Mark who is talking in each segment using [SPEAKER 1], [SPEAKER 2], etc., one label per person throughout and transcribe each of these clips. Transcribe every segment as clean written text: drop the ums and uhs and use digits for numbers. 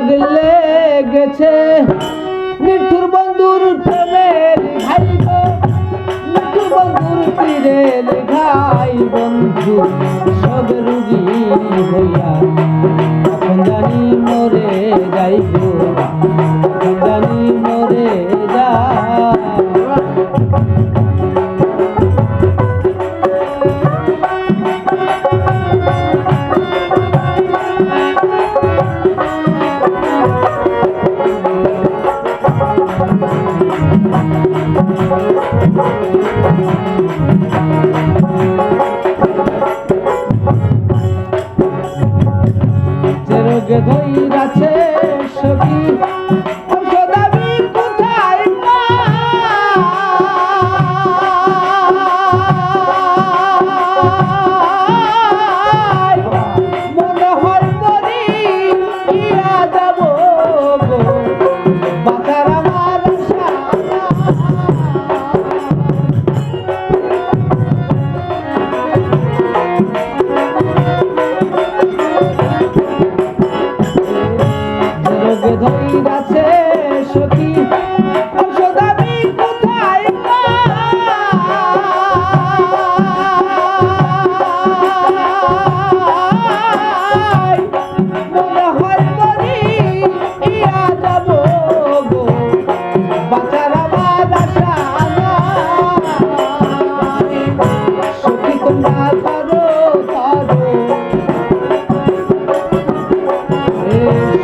[SPEAKER 1] আগলে গেছে নিঠুর বন্ধুর প্রেমের ঘাই গো, নিঠুর বন্ধুর তীরের ঘাই বন্ধু সব রুগী হইয়া এখন জানি মরে যাইব, এখন জানি মরে যা রোগে ধইরাছে সখী ঔষধ আমি কোথায় পাই, মনে হয় মরি ইয়া যাব গো বাঁচার আমার আশা রোগে ধইরাছে সখী ঔষধ আমি কোথায় পাই, মনে হয় মরি ইয়া যাব গো বাঁচার আমার আশা নাই। সখী তোমরা ধরো ধরো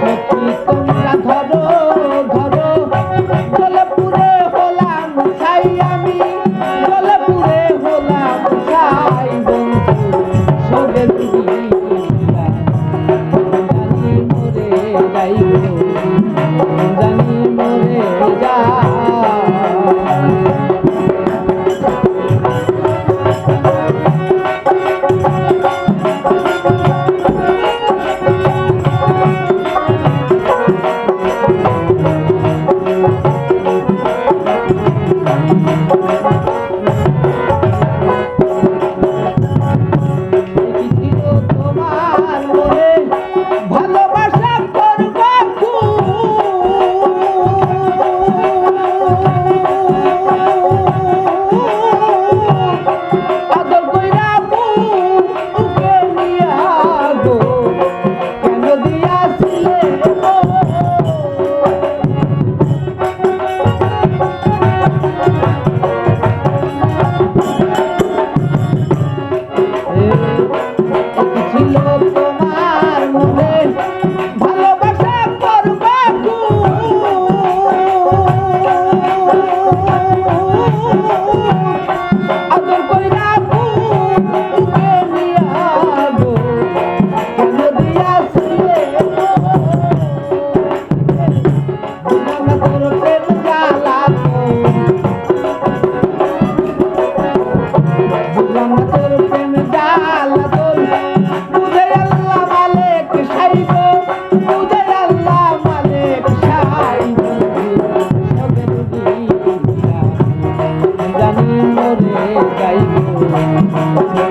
[SPEAKER 1] সখী তোমরা ধরো ধরো, জলে পুরে হলাম ছাই আমি, জলে পুরে হলাম ছাই বন্ধু সবে রুগী জানি মরে যাইব, জানি মরে যা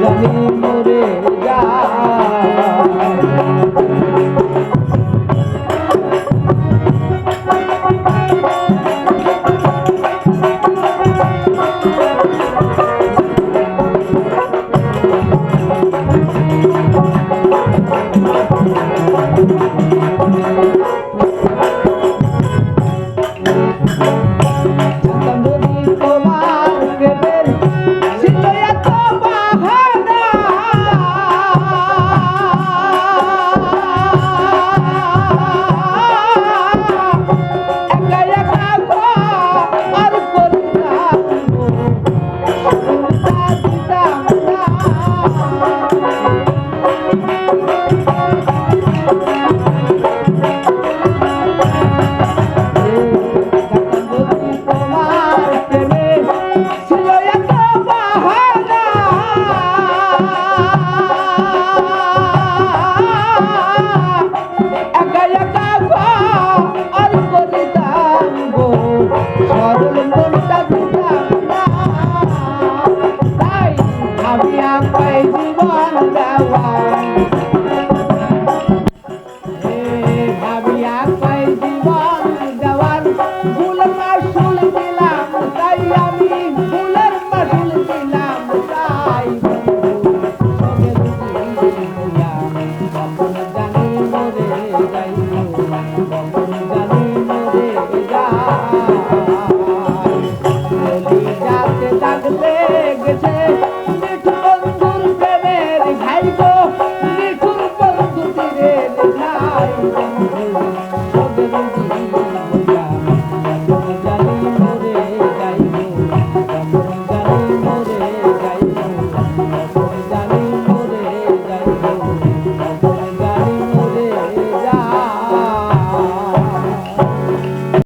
[SPEAKER 1] জানি মরে যা জীবন দেওয়া